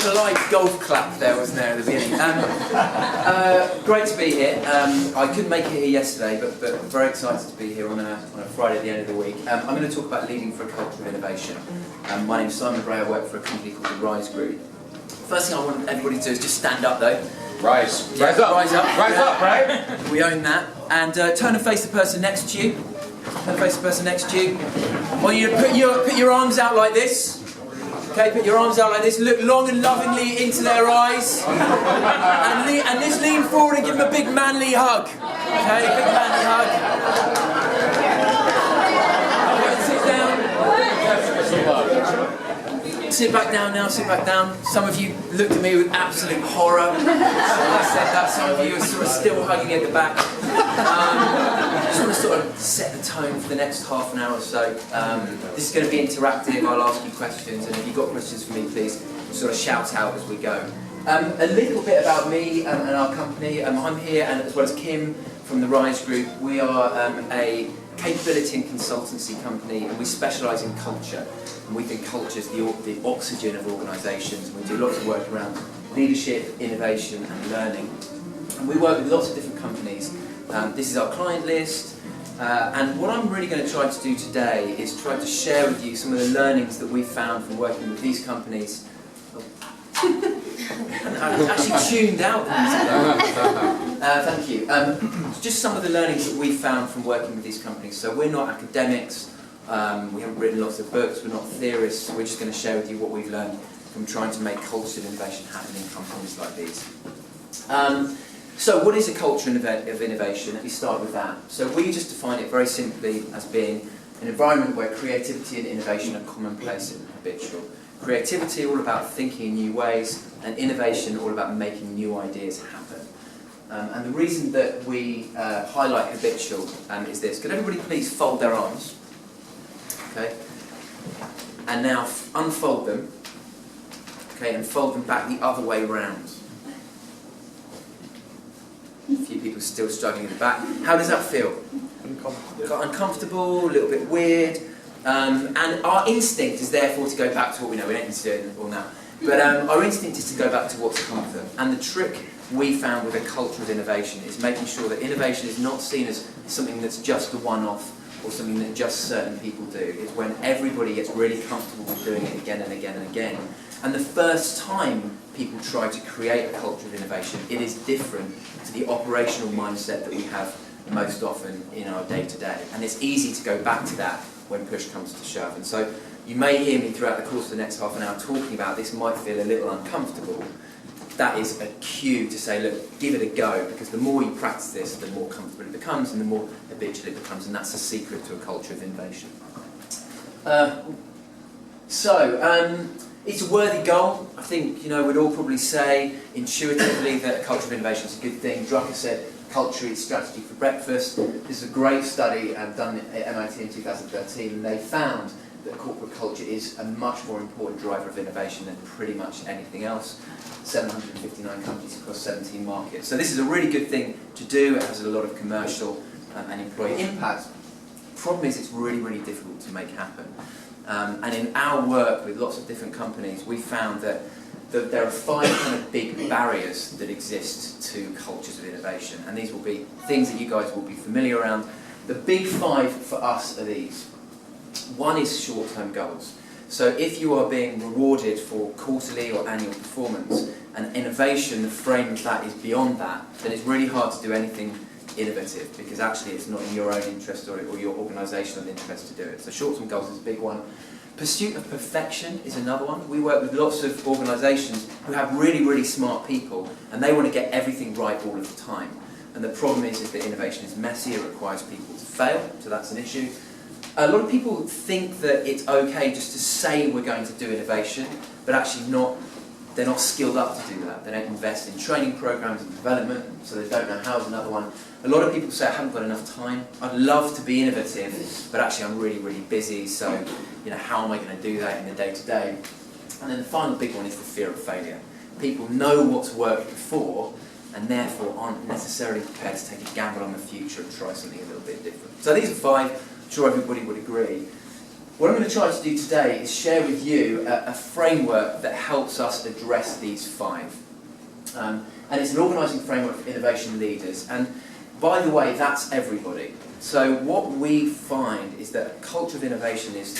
polite golf clap there, wasn't there, at the beginning? Great to be here. I couldn't make it here yesterday, but very excited to be here on a Friday at the end of the week. I'm going to talk about leading for a culture of innovation. My name's Simon Bray. I work for a company called the Rise Group. First thing I want everybody to do is just stand up, though. Rise. Yeah, rise up. Rise up. Rise up, right? We own that. And turn and face the person next to you. Turn and face the person next to you. I want you to put your arms out like this. Okay, put your arms out like this. Look long and lovingly into their eyes. And just lean forward and give them a big manly hug. Okay, big manly hug. Sit down. Sit back down now, sit back down. Some of you looked at me with absolute horror when I said that. Some of you are sort of still hugging at the back. I just want to sort of set the tone for the next half an hour or so. This is going to be interactive. I'll ask you questions, and if you've got questions for me, please sort of shout out as we go. A little bit about me and our company. I'm here, and as well as Kim from the Rise Group. We are a capability and consultancy company, and we specialise in culture. And we think culture is the oxygen of organisations. We do lots of work around leadership, innovation and learning. And we work with lots of different companies. This is our client list. And what I'm really going to try to do today is try to share with you some of the learnings that we've found from working with these companies. And I actually tuned out. Thank you. Just some of the learnings that we found from working with these companies. So we're not academics. We haven't written lots of books, we're not theorists, we're just going to share with you what we've learned from trying to make culture of innovation happen in companies like these. So what is a culture of innovation? Let me start with that. So we just define it very simply as being an environment where creativity and innovation are commonplace and habitual. Creativity all about thinking in new ways, and innovation all about making new ideas happen. And the reason that we highlight habitual is this. Could everybody please fold their arms? Okay, and now unfold them, okay, and fold them back the other way round. A few people still struggling at the back. How does that feel? Uncomfortable, a little bit weird, and our instinct is therefore to go back to what we know. We don't need to do it all now, but our instinct is to go back to what's comfort. And the trick we found with a culture of innovation is making sure that innovation is not seen as something that's just a one-off, or something that just certain people do. It's when everybody gets really comfortable with doing it again and again and again. And the first time people try to create a culture of innovation, it is different to the operational mindset that we have most often in our day-to-day. And it's easy to go back to that when push comes to shove. And so you may hear me throughout the course of the next half an hour talking about this might feel a little uncomfortable. That is a cue to say, look, give it a go, because the more you practice this, the more comfortable it becomes and the more habitual it becomes, and that's the secret to a culture of innovation. It's a worthy goal. I think, we'd all probably say intuitively that a culture of innovation is a good thing. Drucker said, culture eats strategy for breakfast. This is a great study done at MIT in 2013, and they found that corporate culture is a much more important driver of innovation than pretty much anything else. 759 companies across 17 markets. So this is a really good thing to do. It has a lot of commercial and employee impact. Problem is, it's really, really difficult to make happen. And in our work with lots of different companies, we found that there are 5 kind of big barriers that exist to cultures of innovation. And these will be things that you guys will be familiar around. The big 5 for us are these. One is short-term goals. So if you are being rewarded for quarterly or annual performance, and innovation, the frame of that is beyond that, then it's really hard to do anything innovative, because actually it's not in your own interest or your organisational interest to do it. So short-term goals is a big one. Pursuit of perfection is another one. We work with lots of organisations who have really, really smart people, and they want to get everything right all of the time. And the problem is that innovation is messy, it requires people to fail, so that's an issue. A lot of people think that it's okay just to say we're going to do innovation, but actually they're not skilled up to do that. They don't invest in training programs and development, so they don't know how is another one. A lot of people say, I haven't got enough time. I'd love to be innovative, but actually I'm really, really busy, so how am I going to do that in the day-to-day? And then the final big one is the fear of failure. People know what's worked before, and therefore aren't necessarily prepared to take a gamble on the future and try something a little bit different. So these are 5. I'm sure everybody would agree. What I'm going to try to do today is share with you a framework that helps us address these 5. And it's an organising framework for innovation leaders. And by the way, that's everybody. So what we find is that a culture of innovation is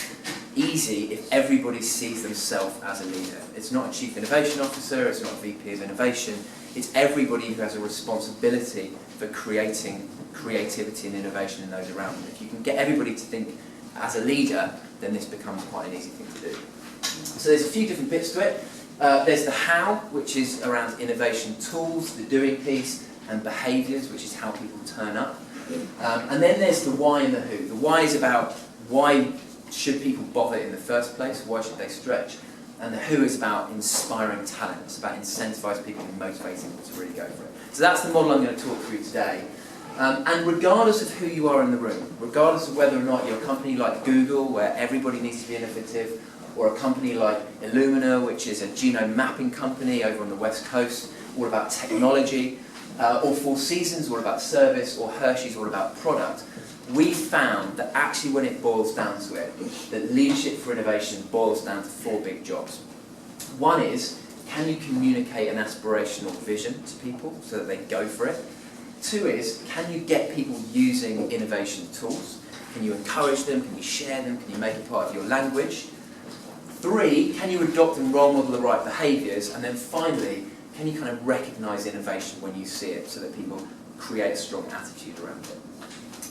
easy if everybody sees themselves as a leader. It's not a chief innovation officer, it's not a VP of innovation, it's everybody who has a responsibility for creating creativity and innovation in those around them. If you can get everybody to think as a leader, then this becomes quite an easy thing to do. So there's a few different bits to it. There's the how, which is around innovation tools, the doing piece, and behaviours, which is how people turn up. And then there's the why and the who. The why is about why should people bother in the first place, why should they stretch? And the who is about inspiring talent, it's about incentivising people and motivating them to really go for it. So that's the model I'm going to talk through today. And regardless of who you are in the room, regardless of whether or not you're a company like Google, where everybody needs to be innovative, or a company like Illumina, which is a genome mapping company over on the West Coast, all about technology, or Four Seasons, all about service, or Hershey's, all about product, we found that actually when it boils down to it, that leadership for innovation boils down to 4 big jobs. One is, can you communicate an aspirational vision to people so that they go for it? 2 is, can you get people using innovation tools? Can you encourage them? Can you share them? Can you make it part of your language? 3, can you adopt and role model the right behaviours? And then finally, can you kind of recognise innovation when you see it so that people create a strong attitude around it?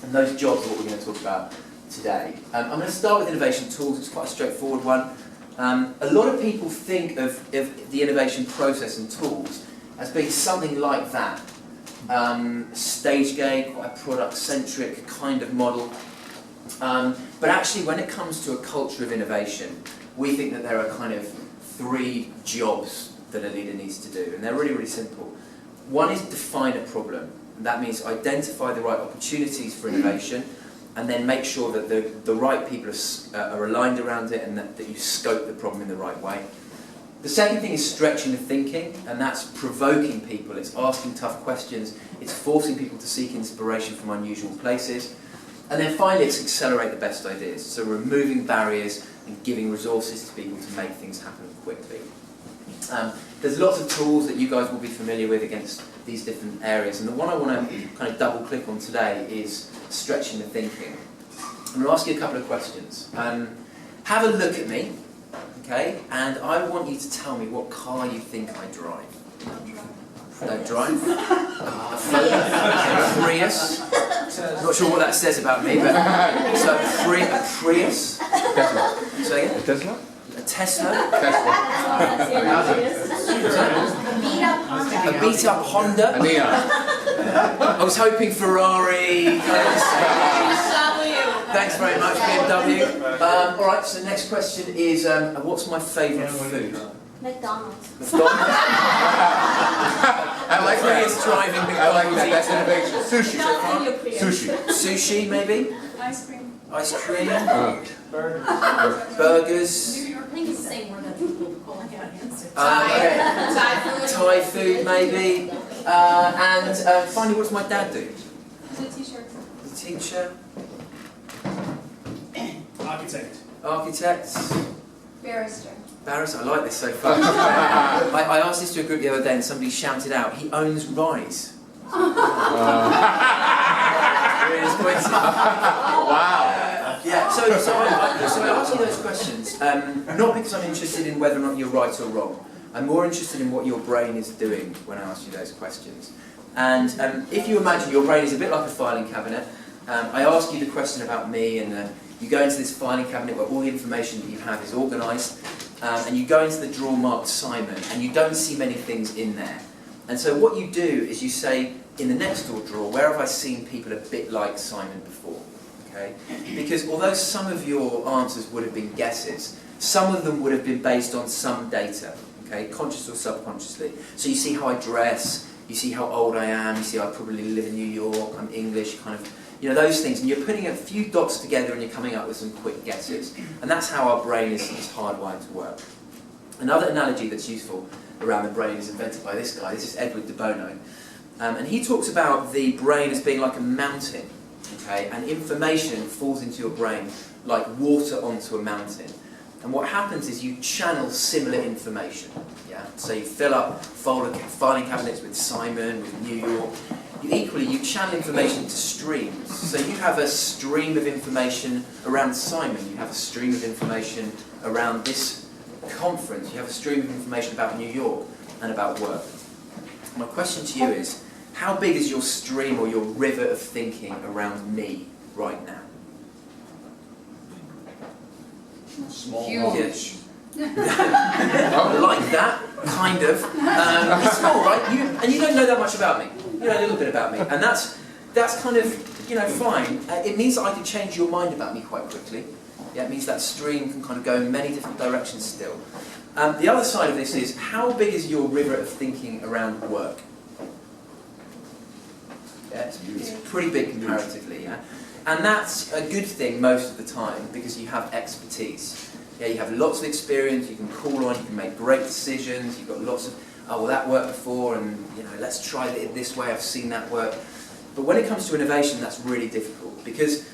And those jobs are what we're going to talk about today. I'm going to start with innovation tools. It's quite a straightforward one. A lot of people think of the innovation process and tools as being something like that. Stage gate, quite a product-centric kind of model. But actually, when it comes to a culture of innovation, we think that there are kind of 3 jobs that a leader needs to do, and they're really, really simple. One is define a problem. That means identify the right opportunities for innovation, and then make sure that the right people are aligned around it, and that you scope the problem in the right way. The second thing is stretching the thinking, and that's provoking people. It's asking tough questions. It's forcing people to seek inspiration from unusual places. And then finally, it's accelerate the best ideas. So removing barriers and giving resources to people to make things happen quickly. There's lots of tools that you guys will be familiar with against these different areas. And the one I want to kind of double click on today is stretching the thinking. I'm going to ask you a couple of questions. Have a look at me, okay? And I want you to tell me what car you think I drive. Don't drive? A Prius? Not sure what that says about me, but so a Prius. Say again? A Tesla? A Tesla? A beat up Honda. A Neon. I was hoping Ferrari. Thanks very much, BMW. All right, so the next question is, what's my favourite food? McDonald's. I like that. Prius driving I like that. McDonald's. That's innovation. Sushi. Sushi, maybe? Ice cream. Ice cream? Burgers? I think it's the same word that people call it. Thai food, maybe? And finally, what does my dad do? The t-shirt. The teacher? Architect. Architect? Barrister. Barrister, I like this so far. I asked this to a group the other day and somebody shouted out, he owns Rise. Really disappointing. Wow. Yeah, so I ask you those questions, not because I'm interested in whether or not you're right or wrong. I'm more interested in what your brain is doing when I ask you those questions. And if you imagine your brain is a bit like a filing cabinet, I ask you the question about me, and you go into this filing cabinet where all the information that you have is organised, and you go into the drawer marked Simon, and you don't see many things in there. And so what you do is you say, in the next door drawer, where have I seen people a bit like Simon before? Okay? Because although some of your answers would have been guesses, some of them would have been based on some data, okay, conscious or subconsciously. So you see how I dress, you see how old I am, you see I probably live in New York, I'm English, kind of, you know, those things. And you're putting a few dots together and you're coming up with some quick guesses. And that's how our brain is hardwired to work. Another analogy that's useful around the brain is invented by this guy. This is Edward de Bono. And he talks about the brain as being like a mountain, okay? And information falls into your brain like water onto a mountain. And what happens is you channel similar information. Yeah? So you fill up filing cabinets with Simon, with New York. You channel information to streams. So you have a stream of information around Simon. You have a stream of information around this conference. You have a stream of information about New York and about work. My question to you is, how big is your stream or your river of thinking around me right now? Small. Huge. Like that, kind of. It's small, right? And you don't know that much about me. You know a little bit about me, and that's kind of fine. It means that I can change your mind about me quite quickly. Yeah, it means that stream can kind of go in many different directions still. The other side of this is, how big is your river of thinking around work? Yeah, it's pretty big comparatively, yeah? And that's a good thing most of the time because you have expertise. Yeah, you have lots of experience, you can call on, you can make great decisions, you've got lots of, oh, well that worked before and let's try it this way, I've seen that work. But when it comes to innovation, that's really difficult because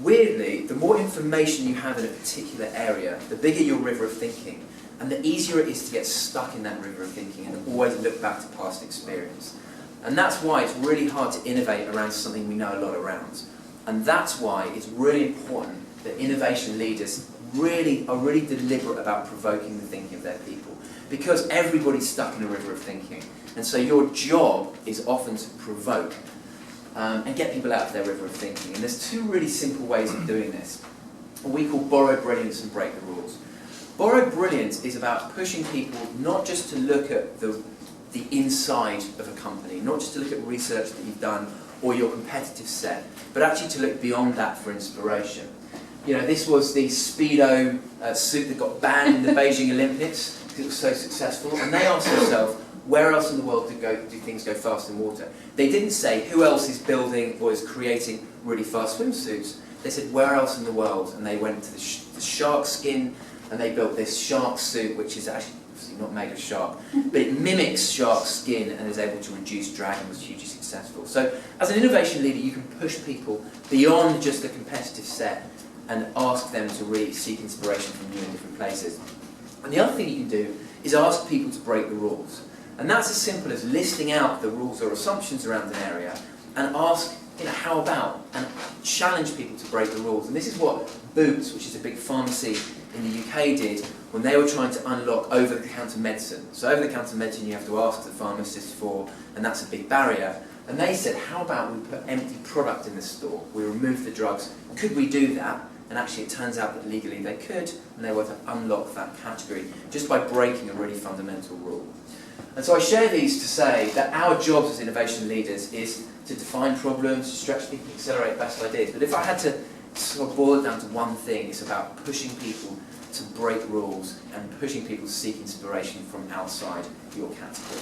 weirdly, the more information you have in a particular area, the bigger your river of thinking, and the easier it is to get stuck in that river of thinking and always look back to past experience. And that's why it's really hard to innovate around something we know a lot around. And that's why it's really important that innovation leaders are really deliberate about provoking the thinking of their people. Because everybody's stuck in a river of thinking. And so your job is often to provoke and get people out of their river of thinking. And there's two really simple ways of doing this. What we call borrow brilliance and break the rules. Borrow brilliance is about pushing people not just to look at the inside of a company, not just to look at research that you've done or your competitive set, but actually to look beyond that for inspiration. This was the Speedo suit that got banned in the Beijing Olympics because it was so successful, and they asked themselves, where else in the world do things go fast in water? They didn't say, who else is building or is creating really fast swimsuits? They said, where else in the world? And they went to the shark skin, and they built this shark suit, which is actually not made of shark, but it mimics shark skin and is able to reduce drag and was hugely successful. So as an innovation leader, you can push people beyond just the competitive set and ask them to really seek inspiration from you in different places. And the other thing you can do is ask people to break the rules. And that's as simple as listing out the rules or assumptions around an area and ask, how about, and challenge people to break the rules. And this is what Boots, which is a big pharmacy in the UK, did when they were trying to unlock over-the-counter medicine. So over-the-counter medicine you have to ask the pharmacist for, and that's a big barrier. And they said, how about we put empty product in the store? We remove the drugs. Could we do that? And actually it turns out that legally they could, and they were to unlock that category just by breaking a really fundamental rule. And so I share these to say that our jobs as innovation leaders is to define problems, to stretch people, accelerate best ideas. But if I had to sort of boil it down to one thing, it's about pushing people to break rules and pushing people to seek inspiration from outside your category.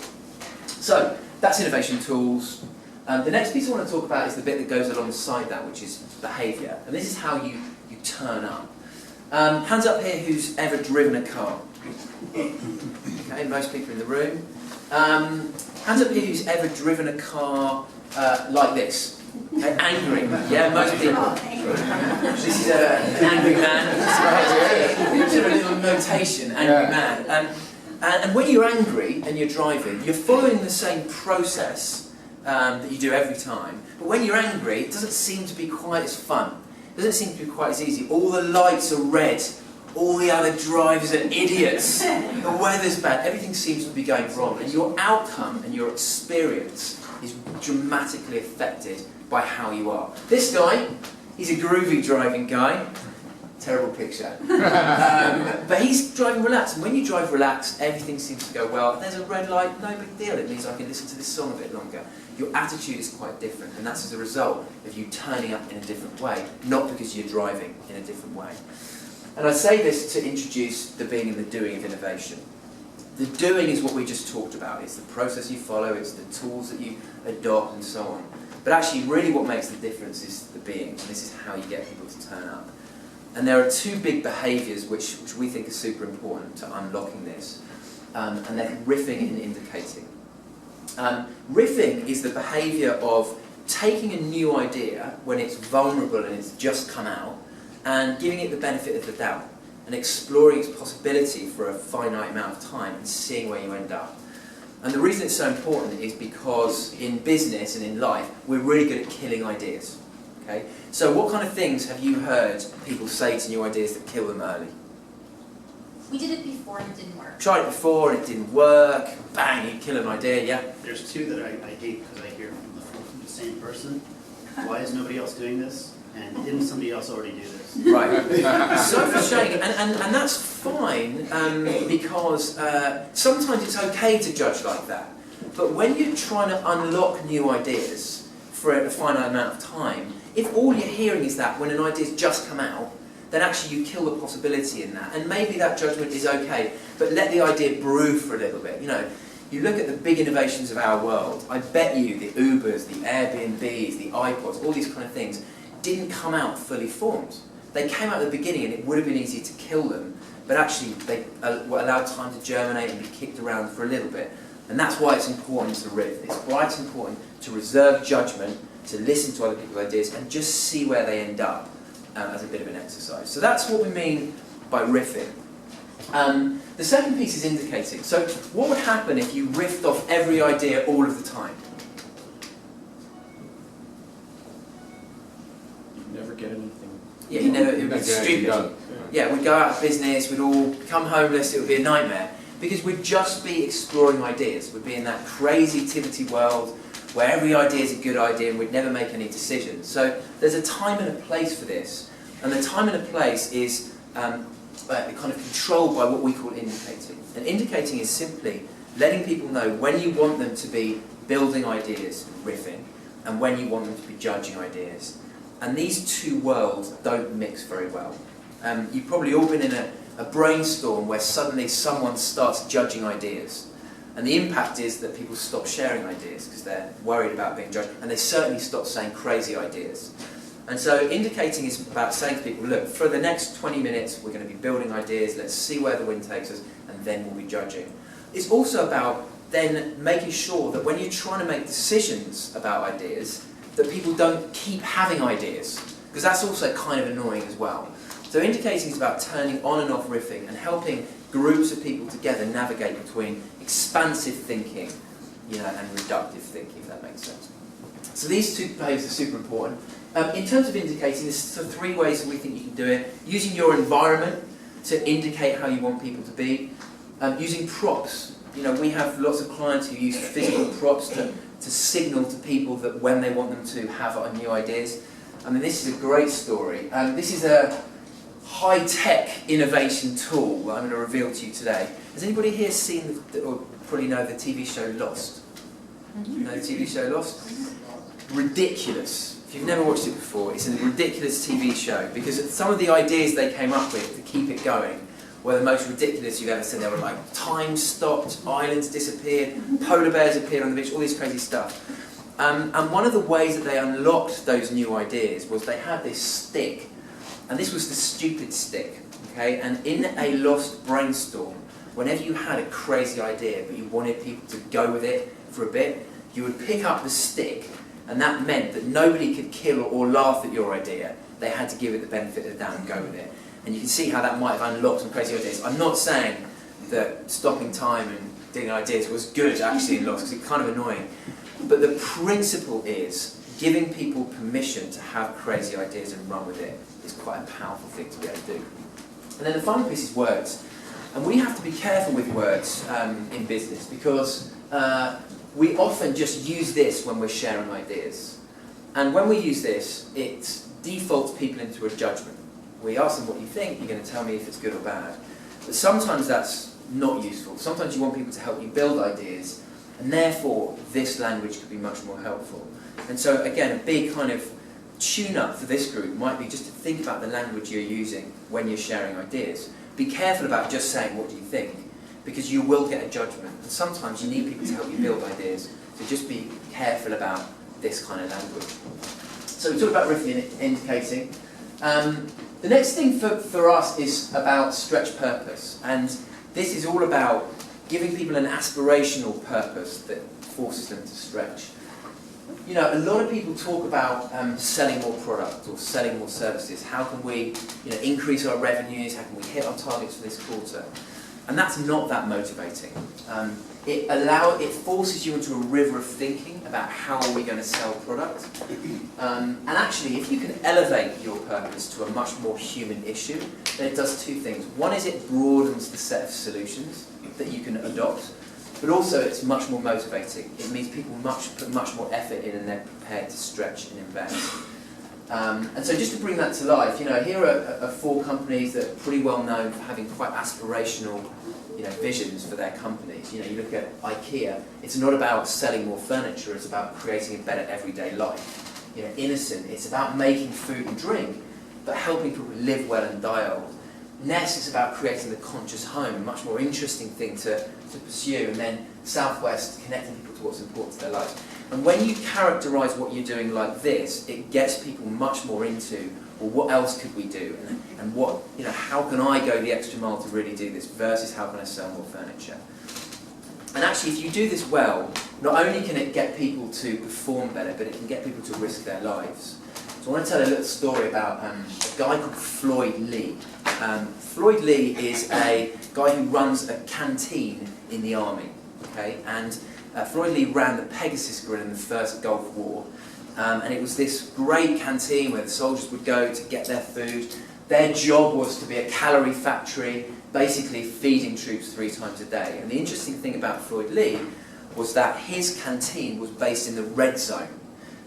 So that's innovation tools. The next piece I want to talk about is the bit that goes alongside that, which is behaviour. And this is how you turn up. Hands up here who's ever driven a car. Okay, most people in the room. Hands up here who's ever driven a car like this. Okay, angry. Yeah, most people. This is an angry man. It's a little notation, angry man. And when you're angry and you're driving, you're following the same process that you do every time. But when you're angry, it doesn't seem to be quite as fun. It doesn't seem to be quite as easy. All the lights are red. All the other drivers are idiots. The weather's bad. Everything seems to be going wrong. And your outcome and your experience is dramatically affected by how you are. This guy, he's a groovy driving guy. Terrible picture. But he's driving relaxed. And when you drive relaxed, everything seems to go well. There's a red light, no big deal. It means I can listen to this song a bit longer. Your attitude is quite different, and that's as a result of you turning up in a different way, not because you're driving in a different way. And I say this to introduce the being and the doing of innovation. The doing is what we just talked about. It's the process you follow, it's the tools that you adopt, and so on. But actually, really what makes the difference is the being, and this is how you get people to turn up. And there are two big behaviours which we think are super important to unlocking this, and they're riffing and indicating. Riffing is the behaviour of taking a new idea when it's vulnerable and it's just come out, and giving it the benefit of the doubt and exploring its possibility for a finite amount of time and seeing where you end up. And the reason it's so important is because in business and in life, we're really good at killing ideas. Okay? So what kind of things have you heard people say to new ideas that kill them early? We did it before and it didn't work. Tried it before and it didn't work, bang, you kill an idea, yeah? There's two that I hate because I hear from the same person. Why is nobody else doing this? And didn't somebody else already do this? Right. So frustrating, and that's fine because sometimes it's okay to judge like that. But when you're trying to unlock new ideas for a finite amount of time, if all you're hearing is that when an idea's just come out, then actually you kill the possibility in that. And maybe that judgment is okay, but let the idea brew for a little bit. You know, you look at the big innovations of our world, I bet you the Ubers, the Airbnbs, the iPods, all these kind of things didn't come out fully formed. They came out at the beginning and it would have been easy to kill them, but actually they were allowed time to germinate and be kicked around for a little bit. And that's why it's important to riff. It's why it's important to reserve judgment, to listen to other people's ideas and just see where they end up as a bit of an exercise. So that's what we mean by riffing. The second piece is indicating. So what would happen if you riffed off every idea all of the time? You'd never get anything. Yeah, it would be stupid. Yeah, we'd go out of business, we'd all become homeless, it would be a nightmare. Because we'd just be exploring ideas. We'd be in that crazy-tivity world where every idea is a good idea and we'd never make any decisions. So there's a time and a place for this. And the time and a place is kind of controlled by what we call indicating. And indicating is simply letting people know when you want them to be building ideas, riffing, and when you want them to be judging ideas. And these two worlds don't mix very well. You've probably all been in a brainstorm where suddenly someone starts judging ideas. And the impact is that people stop sharing ideas because they're worried about being judged, and they certainly stop saying crazy ideas. And so indicating is about saying to people, look, for the next 20 minutes we're going to be building ideas, let's see where the wind takes us, and then we'll be judging. It's also about then making sure that when you're trying to make decisions about ideas, that people don't keep having ideas, because that's also kind of annoying as well. So indicating is about turning on and off riffing and helping groups of people together navigate between expansive thinking, and reductive thinking, if that makes sense. So these two behaviours are super important. In terms of indicating, there's sort of three ways that we think you can do it. Using your environment to indicate how you want people to be. Using props. We have lots of clients who use physical props to signal to people that when they want them to have new ideas. I mean, this is a great story. This is a high-tech innovation tool that I'm going to reveal to you today. Has anybody here seen or probably know the TV show Lost? You know the TV show Lost? Ridiculous. If you've never watched it before, it's a ridiculous TV show because some of the ideas they came up with to keep it going were the most ridiculous you've ever seen. They were like, time stopped, islands disappeared, polar bears appeared on the beach, all this crazy stuff. And one of the ways that they unlocked those new ideas was they had this stick. And this was the stupid stick, okay? And in a Lost brainstorm, whenever you had a crazy idea but you wanted people to go with it for a bit, you would pick up the stick, and that meant that nobody could kill or laugh at your idea. They had to give it the benefit of the doubt and go with it. And you can see how that might have unlocked some crazy ideas. I'm not saying that stopping time and doing ideas was good actually in Lost, because it's kind of annoying. But the principle is giving people permission to have crazy ideas and run with it is quite a powerful thing to be able to do. And then the final piece is words. And we have to be careful with words in business because we often just use this when we're sharing ideas. And when we use this, it defaults people into a judgment. We ask them what you think, you're going to tell me if it's good or bad. But sometimes that's not useful. Sometimes you want people to help you build ideas, and therefore this language could be much more helpful. And so again, a big kind of tune-up for this group might be just to think about the language you're using when you're sharing ideas. Be careful about just saying, what do you think? Because you will get a judgment. And sometimes you need people to help you build ideas. So just be careful about this kind of language. So we talked about riffing and indicating. The next thing for us is about stretch purpose. And this is all about giving people an aspirational purpose that forces them to stretch. you know, a lot of people talk about selling more product or selling more services. How can we, you know, increase our revenues? How can we hit our targets for this quarter? And that's not that motivating. It forces you into a river of thinking about how are we going to sell product. And actually, if you can elevate your purpose to a much more human issue, then it does two things. One is it broadens the set of solutions that you can adopt, but also it's much more motivating. It means people put much more effort in and they're prepared to stretch and invest. And so just to bring that to life, you know, here are 4 companies that are pretty well known for having quite aspirational, you know, visions for their companies. You know, you look at IKEA, it's not about selling more furniture, it's about creating a better everyday life. You know, Innocent, it's about making food and drink, but helping people live well and die old. Ness is about creating the conscious home, a much more interesting thing to pursue. And then Southwest, connecting people to what's important to their lives. And when you characterise what you're doing like this, it gets people much more into, well, what else could we do? And what, you know, how can I go the extra mile to really do this versus how can I sell more furniture? And actually, if you do this well, not only can it get people to perform better, but it can get people to risk their lives. So I want to tell a little story about a guy called Floyd Lee. Floyd Lee is a guy who runs a canteen in the army, okay? And Floyd Lee ran the Pegasus Grill in the First Gulf War. And it was this great canteen where the soldiers would go to get their food. Their job was to be a calorie factory, basically feeding troops 3 times a day. And the interesting thing about Floyd Lee was that his canteen was based in the red zone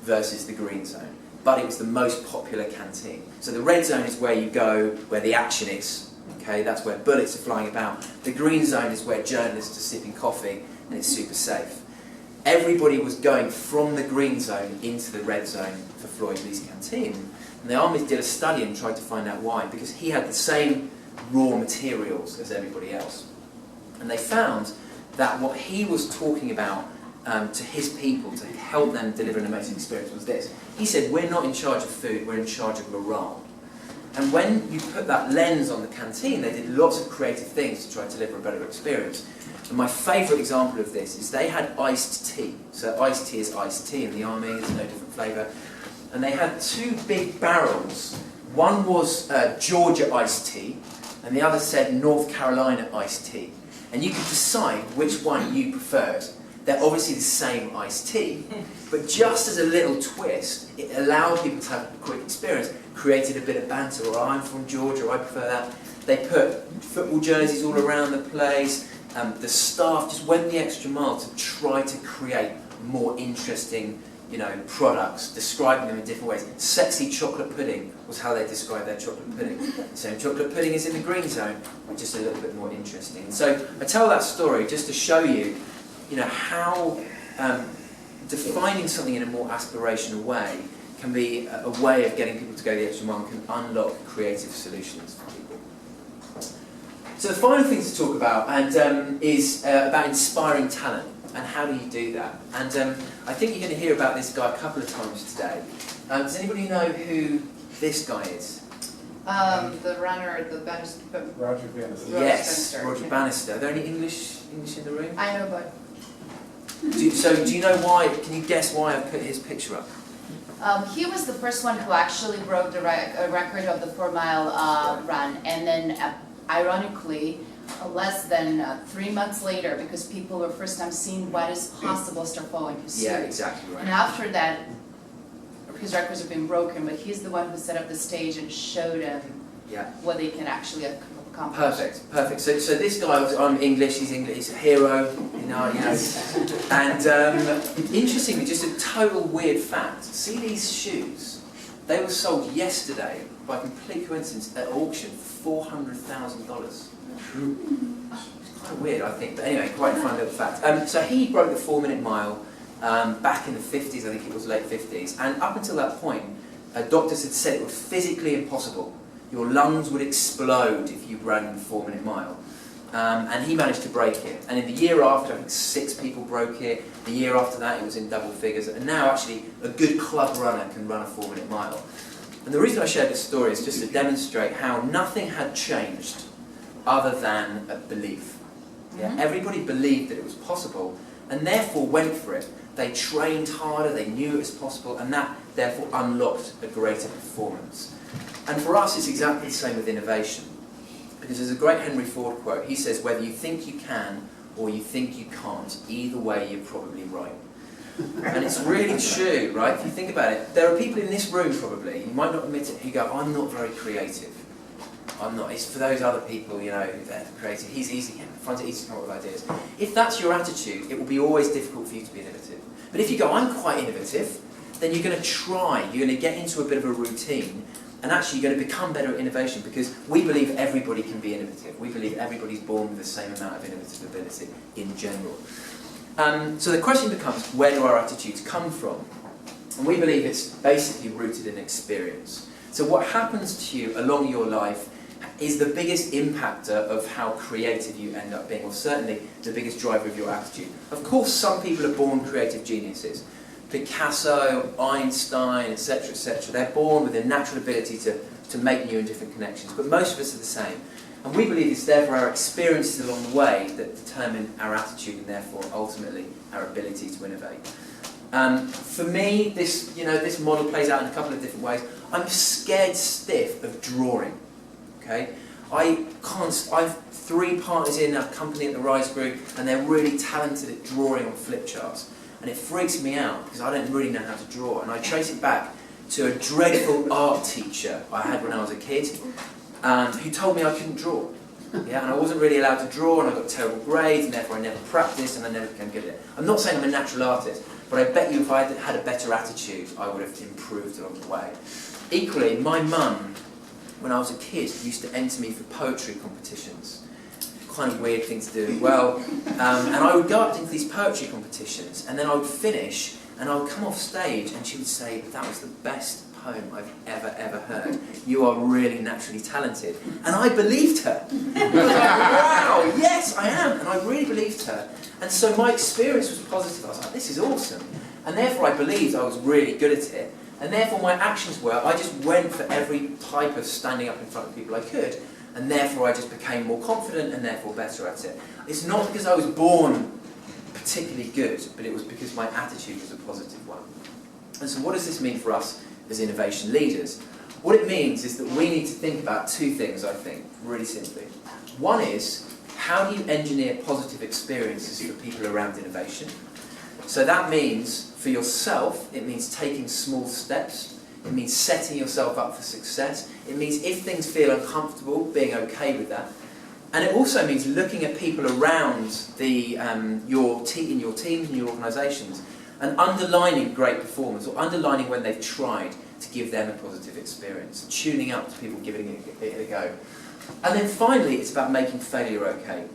versus the green zone. But it was the most popular canteen. So the red zone is where you go, where the action is. Okay, that's where bullets are flying about. The green zone is where journalists are sipping coffee, and it's super safe. Everybody was going from the green zone into the red zone for Floyd Lee's canteen. And the army did a study and tried to find out why, because he had the same raw materials as everybody else. And they found that what he was talking about to his people to help them deliver an amazing experience was this. He said, we're not in charge of food, we're in charge of morale. And when you put that lens on the canteen, they did lots of creative things to try to deliver a better experience. And my favourite example of this is they had iced tea. So iced tea is iced tea in the army, there's no different flavour. And they had 2 big barrels. One was Georgia iced tea, and the other said North Carolina iced tea. And you could decide which one you preferred. They're obviously the same iced tea, but just as a little twist, it allowed people to have a quick experience, created a bit of banter, or I'm from Georgia, I prefer that. They put football jerseys all around the place. The staff just went the extra mile to try to create more interesting, you know, products, describing them in different ways. Sexy chocolate pudding was how they described their chocolate pudding. So chocolate pudding is in the green zone, but just a little bit more interesting. And so I tell that story just to show you, you know, how defining something in a more aspirational way can be a way of getting people to go the extra mile and can unlock creative solutions for people. So the final thing to talk about is about inspiring talent and how do you do that. And I think you're going to hear about this guy a couple of times today. Does anybody know who this guy is? The runner, Roger Bannister. Yes, Roger Bannister. Are there any English in the room? I know, but Do you know why? Can you guess why I put his picture up? he was the first one who actually broke the record of the 4-mile run, and then ironically, less than 3 months later, because people were first time seeing what is possible, start following his suit. Yeah, exactly right. And after that, his records have been broken, but he's the one who set up the stage and showed them what they can actually accomplish. Perfect. So this guy, I'm English, he's a hero, you know. And interestingly, just a total weird fact, see these shoes? They were sold yesterday, by complete coincidence, at auction for $400,000. It's quite weird, I think, but anyway, quite a fun little fact. So he broke the 4-minute mile back in the 50s, I think it was late 50s, and up until that point, doctors had said it was physically impossible. Your lungs would explode if you ran the 4-minute mile. And he managed to break it. And in the year after, I think 6 people broke it. The year after that, it was in double figures. And now, actually, a good club runner can run a 4-minute mile. And the reason I share this story is just to demonstrate how nothing had changed other than a belief. Yeah? Everybody believed that it was possible, and therefore went for it. They trained harder, they knew it was possible, and that therefore unlocked a greater performance. And for us, it's exactly the same with innovation. Because there's a great Henry Ford quote. He says, whether you think you can or you think you can't, either way you're probably right. And it's really true, right? If you think about it, there are people in this room probably, you might not admit it, who go, I'm not very creative. I'm not. It's for those other people, you know, they're creative. He's easy, finds it easy to come up with ideas. If that's your attitude, it will be always difficult for you to be innovative. But if you go, I'm quite innovative, then you're going to try, you're going to get into a bit of a routine, and actually you're going to become better at innovation, because we believe everybody can be innovative. We believe everybody's born with the same amount of innovative ability in general. So the question becomes, where do our attitudes come from? And we believe it's basically rooted in experience. So what happens to you along your life is the biggest impactor of how creative you end up being, or certainly the biggest driver of your attitude. Of course, some people are born creative geniuses. Picasso, Einstein, etc., etc. They're born with a natural ability to make new and different connections, but most of us are the same. And we believe it's therefore our experiences along the way that determine our attitude and therefore ultimately our ability to innovate. For me, this model plays out in a couple of different ways. I'm scared stiff of drawing. Okay, I've 3 partners in our company at the Rise Group, and they're really talented at drawing on flip charts. And it freaks me out because I don't really know how to draw. And I trace it back to a dreadful art teacher I had when I was a kid, who told me I couldn't draw. Yeah, and I wasn't really allowed to draw, and I got terrible grades, and therefore I never practiced, and I never became good at it. I'm not saying I'm a natural artist, but I bet you if I had a better attitude, I would have improved along the way. Equally, my mum, when I was a kid, used to enter me for poetry competitions. Kind of weird thing to do as well. And I would go up into these poetry competitions, and then I would finish, and I would come off stage, and she would say, that was the best poem I've ever heard. You are really naturally talented. And I believed her. I was like, wow, yes, I am. And I really believed her. And so my experience was positive. I was like, this is awesome. And therefore I believed I was really good at it. And therefore my actions were, I just went for every type of standing up in front of people I could. And therefore I just became more confident and therefore better at it. It's not because I was born particularly good, but it was because my attitude was a positive one. And so what does this mean for us as innovation leaders? What it means is that we need to think about 2 things, I think, really simply. One is, how do you engineer positive experiences for people around innovation? So that means, for yourself, it means taking small steps. It means setting yourself up for success. It means if things feel uncomfortable, being okay with that. And it also means looking at people around in your teams and your organisations and underlining great performance, or underlining when they've tried to give them a positive experience, tuning up to people giving it a go. And then finally, it's about making failure okay.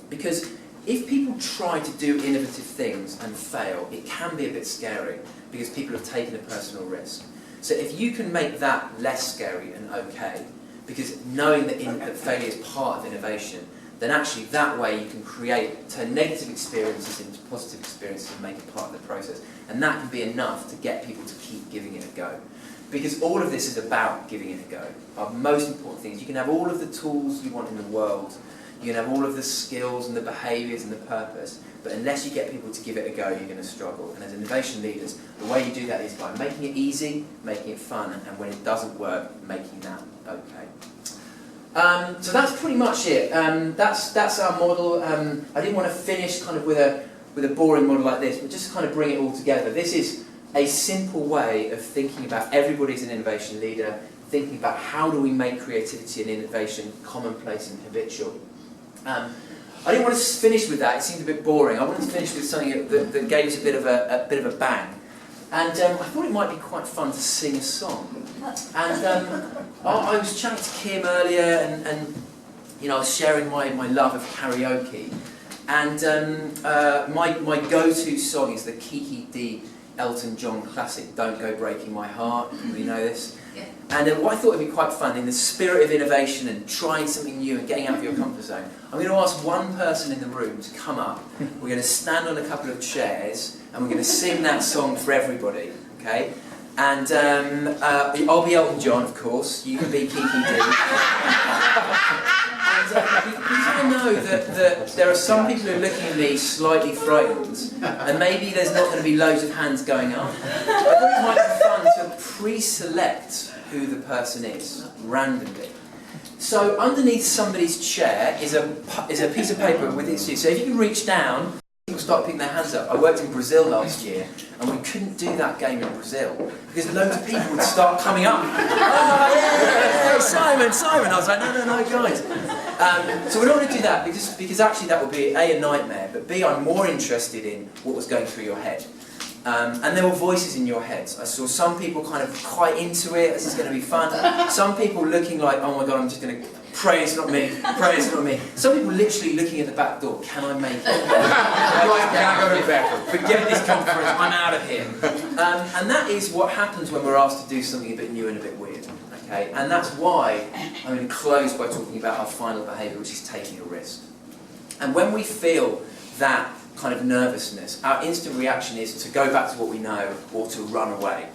Because if people try to do innovative things and fail, it can be a bit scary, because people have taken a personal risk. So if you can make that less scary and okay, because knowing that failure is part of innovation, then actually that way you can turn negative experiences into positive experiences and make it part of the process. And that can be enough to get people to keep giving it a go. Because all of this is about giving it a go. Our most important thing is you can have all of the tools you want in the world, you can have all of the skills and the behaviours and the purpose, but unless you get people to give it a go, you're going to struggle. And as innovation leaders, the way you do that is by making it easy, making it fun, and when it doesn't work, making that okay. So that's pretty much it. That's our model. I didn't want to finish kind of with a boring model like this, but just kind of bring it all together. This is a simple way of thinking about everybody as an innovation leader, thinking about how do we make creativity and innovation commonplace and habitual. I didn't want to finish with that. It seemed a bit boring. I wanted to finish with something that gave us a bit of a bang. And I thought it might be quite fun to sing a song. And I was chatting to Kim earlier, and you know, I was sharing my love of karaoke. And my go-to song is the Kiki D Elton John classic, Don't Go Breaking My Heart. You know this? Yeah. And what I thought would be quite fun, in the spirit of innovation and trying something new and getting out of your comfort zone, I'm going to ask one person in the room to come up. We're going to stand on a couple of chairs and we're going to sing that song for everybody, okay? And I'll be Elton John, of course. You can be Kiki D. Because I know that there are some people who are looking at me slightly frightened, and maybe there's not going to be loads of hands going up. I thought it might be fun to pre-select who the person is, randomly. So underneath somebody's chair is a piece of paper with its name. So if you can reach down, people start picking their hands up. I worked in Brazil last year, and we couldn't do that game in Brazil because loads of people would start coming up. Oh, yeah, Simon! I was like, no, guys. So we don't want to do that because actually that would be A, a nightmare, but B, I'm more interested in what was going through your head. And there were voices in your heads. I saw some people kind of quite into it, this is going to be fun. Some people looking like, oh my God, I'm just going to pray it's not me, pray it's not me. Some people literally looking at the back door, can I make it? Can I go to the bathroom? Forget this conference, I'm out of here. And that is what happens when we're asked to do something a bit new and a bit weird. Okay? And that's why I'm going to close by talking about our final behaviour, which is taking a risk. And when we feel that kind of nervousness, our instant reaction is to go back to what we know or to run away.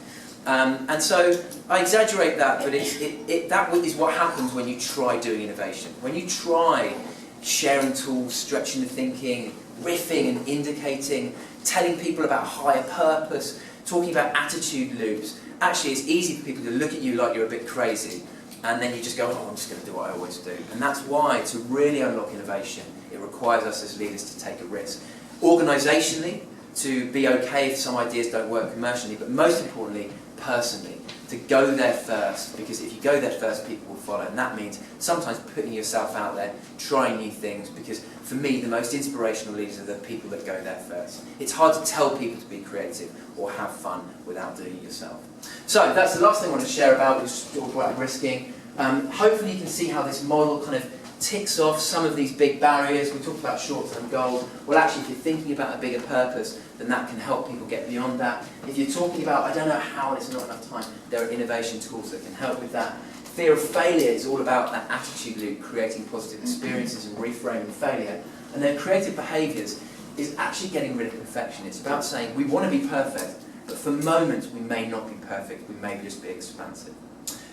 And so I exaggerate that, but that is what happens when you try doing innovation. When you try sharing tools, stretching the thinking, riffing and indicating, telling people about higher purpose, talking about attitude loops, actually it's easy for people to look at you like you're a bit crazy, and then you just go, oh, I'm just going to do what I always do. And that's why, to really unlock innovation, it requires us as leaders to take a risk. Organisationally, to be okay if some ideas don't work commercially, but most importantly, personally, to go there first, because if you go there first, people will follow, and that means sometimes putting yourself out there, trying new things, because for me, the most inspirational leaders are the people that go there first. It's hard to tell people to be creative or have fun without doing it yourself. So that's the last thing I want to share about, which is talk about risking. Hopefully you can see how this model kind of ticks off some of these big barriers. We talked about short-term goals. Well, actually, if you're thinking about a bigger purpose, then that can help people get beyond that. If you're talking about, I don't know how, and it's not enough time, there are innovation tools that can help with that. Fear of failure is all about that attitude loop, creating positive experiences and reframing failure. And then creative behaviours is actually getting rid of perfection. It's about saying we want to be perfect, but for moments we may not be perfect, we may just be expansive.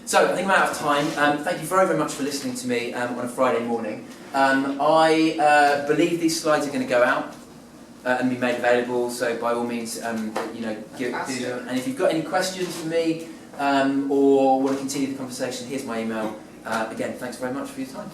So, I think I'm out of time. Thank you very, very much for listening to me on a Friday morning. I believe these slides are going to go out and be made available, so by all means, do them. And if you've got any questions for me or want to continue the conversation, here's my email. Again, thanks very much for your time.